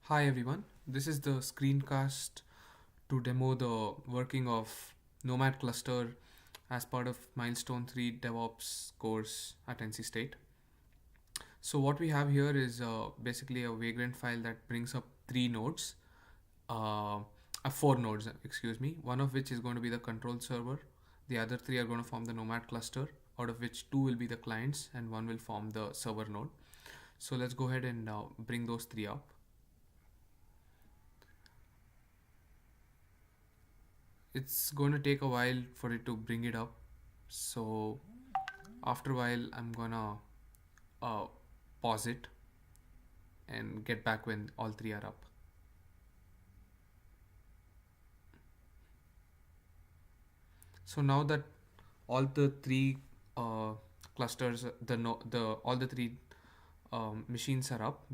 Hi everyone, this is the screencast to demo the working of Nomad cluster as part of Milestone 3 DevOps course at NC State. So what we have here is basically a Vagrant file that brings up three nodes, uh, four nodes, excuse me, one of which is going to be the control server. The other three are going to form the Nomad cluster, out of which two will be the clients and one will form the server node. So let's go ahead and bring those three up. It's going to take a while for it to bring it up, so after a while I'm gonna uh, pause it and get back when all three are up. So now that all the three clusters, the all the three machines are up,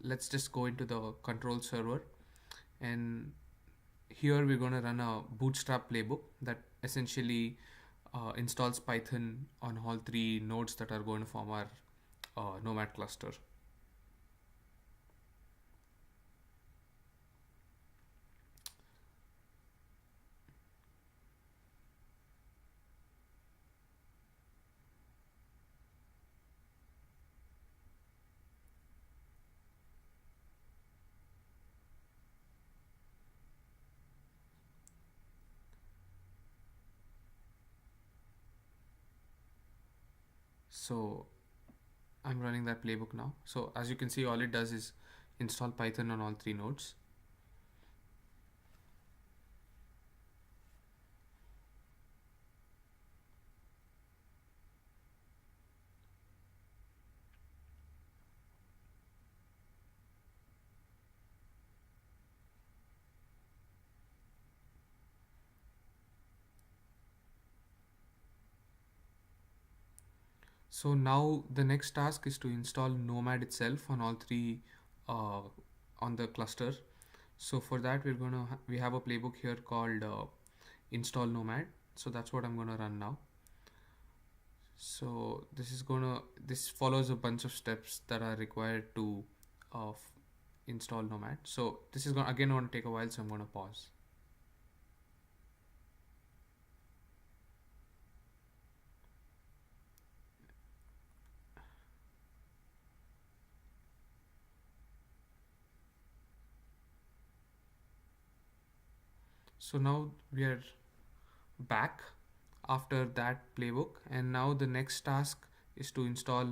let's just go into the control server, and here we're gonna run a bootstrap playbook that essentially installs Python on all three nodes that are going to form our Nomad cluster. So I'm running that playbook now. So as you can see, all it does is install Python on all three nodes. So now the next task is to install Nomad itself on all three uh, on the cluster. So for that we have a playbook here called install Nomad. So that's what I'm gonna run now. So this follows a bunch of steps that are required to uh, install Nomad. So this is gonna take a while, so I'm gonna pause. So now we are back after that playbook, and now the next task is to install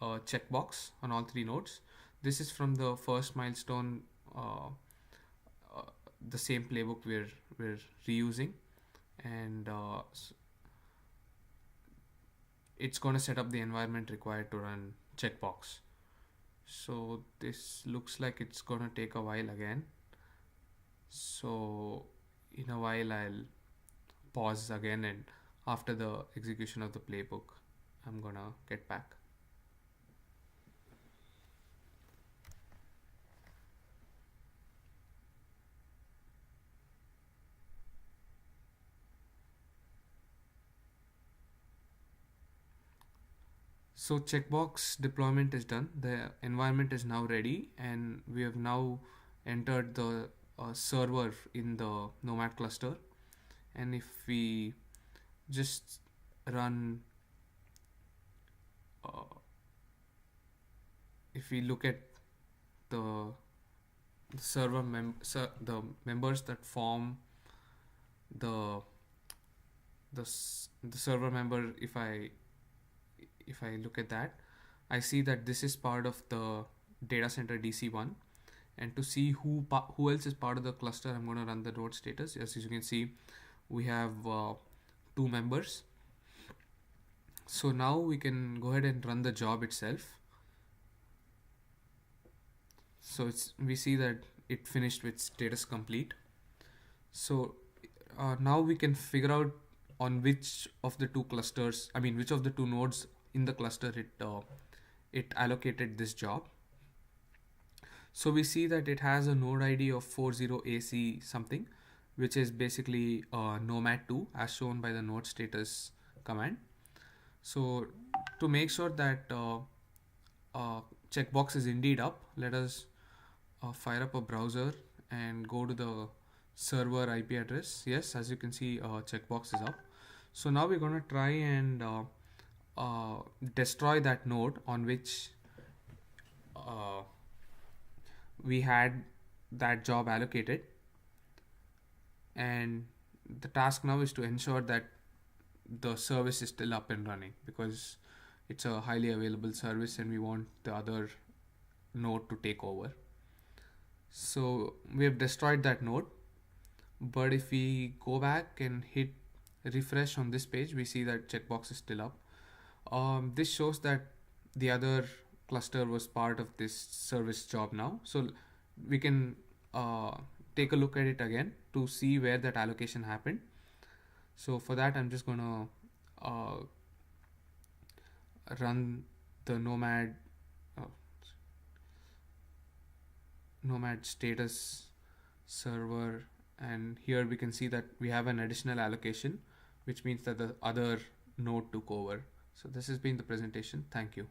a checkbox on all three nodes. This is from the first milestone, uh, the same playbook we're reusing, and it's going to set up the environment required to run checkbox. So this looks like it's going to take a while again. So in a while I'll pause again, and after the execution of the playbook I'm gonna get back. So checkbox deployment is done, the environment is now ready, and we have now entered the server in the Nomad cluster. And if we just run if we look at the the members that form the the server member, if I look at that, I see that this is part of the data center DC1. And to see who else is part of the cluster, I'm going to run the node status. As you can see, we have two members. So now we can go ahead and run the job itself. So we see that it finished with status complete. So now we can figure out on which of the two clusters, which of the two nodes in the cluster it allocated this job. So we see that it has a node ID of 40AC something, which is basically Nomad2 as shown by the node status command. So to make sure that checkbox is indeed up, let us fire up a browser and go to the server IP address. Yes, as you can see, checkbox is up. So now we're going to try and destroy that node on which uh, we had that job allocated, and the task now is to ensure that the service is still up and running, because it's a highly available service and we want the other node to take over. So we have destroyed that node, but if we go back and hit refresh on this page, we see that checkbox is still up. This shows that the other cluster was part of this service job now. So we can take a look at it again to see where that allocation happened. So for that, I'm just gonna run the Nomad status server, and here we can see that we have an additional allocation, which means that the other node took over. So this has been the presentation. Thank you.